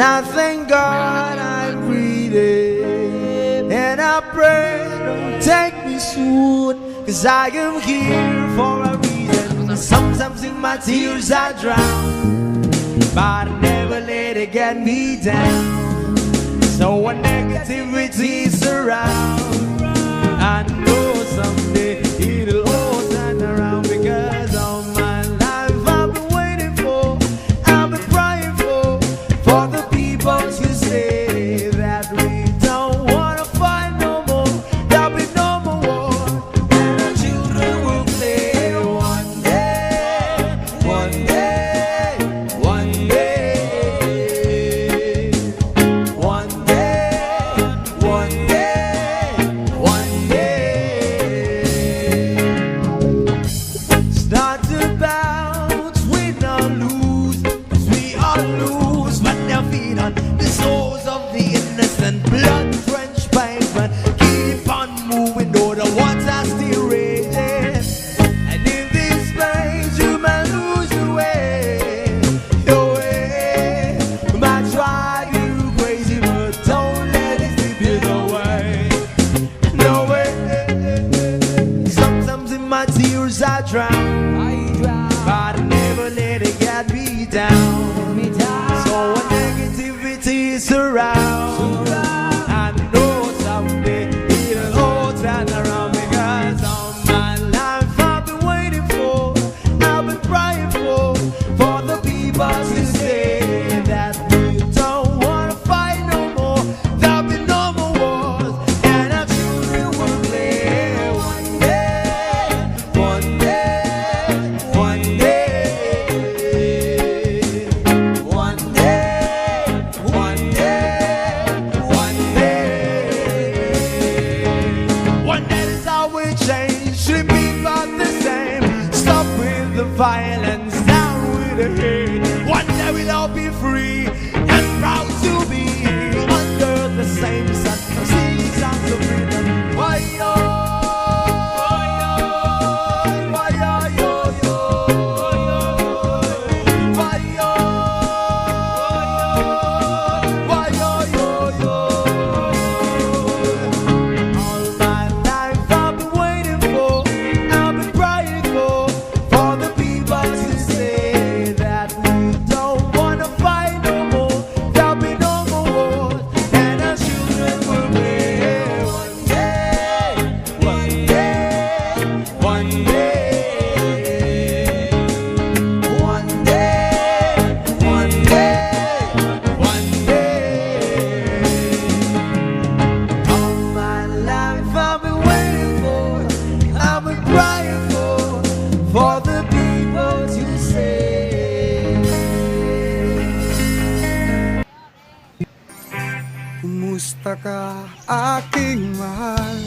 I thank God I'm breathing, and I pray don't take me soon, 'cause I am here for a reason. Sometimes in my tears I drown, but I never let it get me down. So when negativity surround, I know someday it'll all turn around, because all my life I've been waiting for, I've been praying for the people to say that we don't wanna fight no more, there'll be no more war, and our children will play one day, one day, one day, one day, one day, one day. Start to bounce, win or lose, 'cause we all lose when their feet on the souls of the innocent, blood-drenched pavement. Keep on moving, though the water's still raging. And in this place, you may lose your way, your way. Might drive you crazy, but don't let it slip you away. No way. Sometimes in my tears I drown, but I never let it get me down. So when negativity surrounds, I know someday it'll all turn around, because all my life I've been waiting for, I've been praying for the people to say that we don't wanna fight no more, there'll be no more wars, and our children will play one day, one day, one day, one day, one day, one day. One day is how we change, should be about the same. Stop with the violence, down with the hate. One day we'll all be free and proud to be under the same sun. Sing songs of freedom. Why yo, why yo, yo, yo, why yo, why yo, yo, yo. All my life I've been waiting for, I've been praying for the people to say that we don't wanna fight no more, there'll be no more wars, and our children will live one day, one day, one day, one day, one day, one day. All my life I've been waiting for, I've been crying for the people to say. Kumusta ka, aking mahal?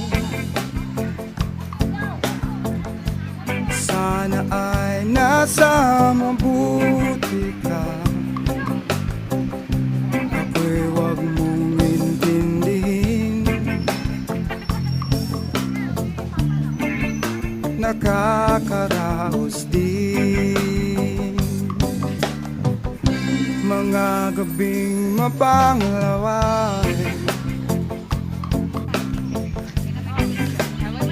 Sana ay nasa mabuti ka. Ako'y huwag mong intindihin, nakakaraos din mga gabing mapanglaway,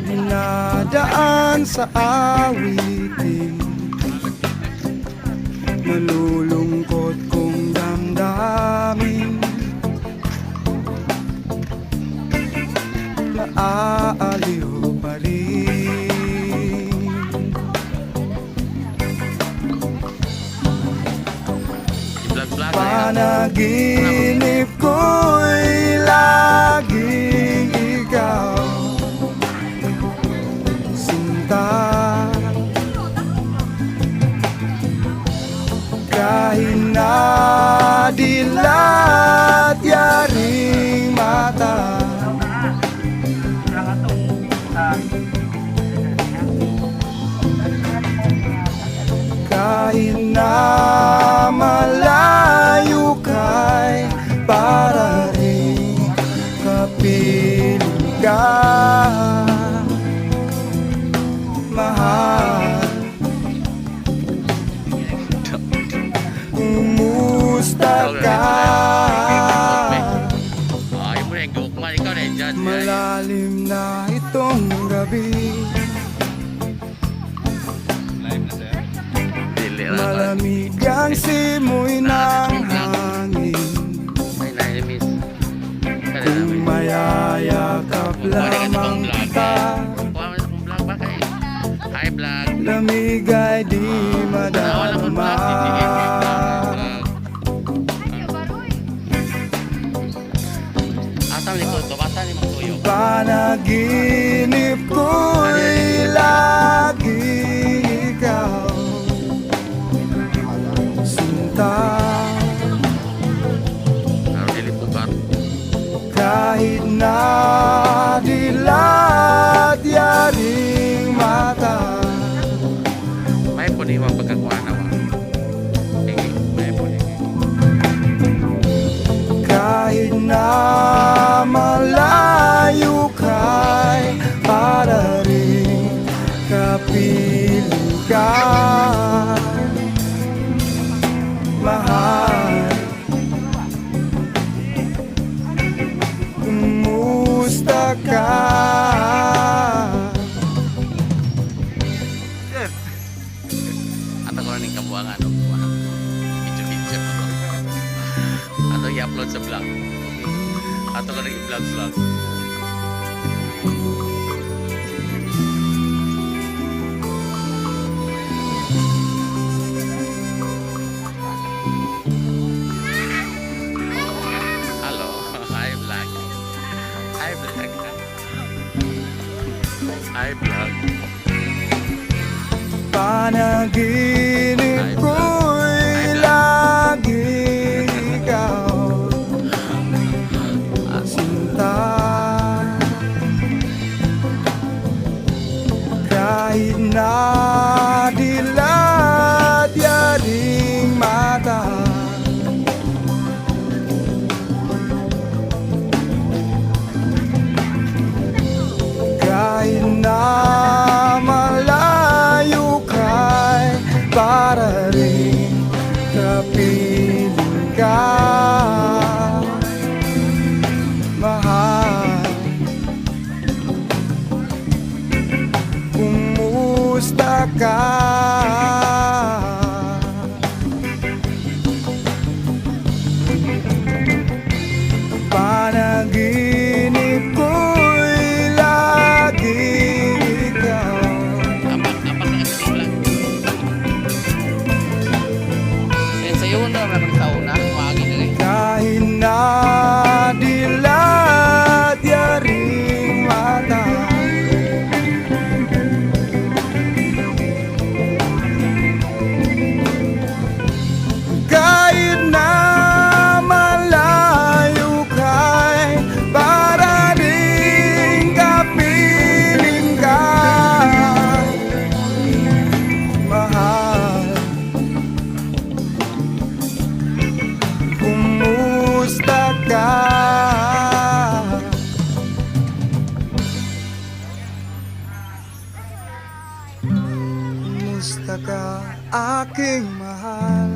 dinadaan sa awitin, nalulungkot kong damdamin, naaaliw pa rin. Panaginip ko'y laging ikaw, sinta. Kahit na dilat yaring mata, kahit na malayo ka'y para rin kapiling ka, mahal. Kumusta ka? Malamig ang simoy ng hangin. May na-miss. Kung mayayakap lamang kita, Vlog ba kayo? Hi vlog. lamig ay di Wala akong madarama. Asa ni Kuto? Asa ni Magtuyo? Panaginip ko'y lagi ikaw, sinta. Ano nilipugan? Kahit na dilat yaring mata, May po ni Iwang pagkakuha na wa. May po ni. kahit na malayo ka'y para rin kapiling ka, mahal. Kumusta ka? Ato ko rin kabuangan. Video-video. Ato i-upload sa vlog. Ato ko rin i-vlog. Hello. Hi vlog. Hi vlog. Hi vlog. Panaginip ko'y lagi ikaw, sinta. Kahit na dilat yaring mata, kahit na malayo ka'y para rin kapiling ka, mahal. Kumusta ka? Panaginip ko'y lagi ikaw, Apak na kasi vlog. Sa una, meron sa una. Wagi na rin. kahit na dilat yaring mata, kahit na malayo ka'y para rin kapiling ka, mahal. Kumusta ka? Kumusta ka, aking mahal?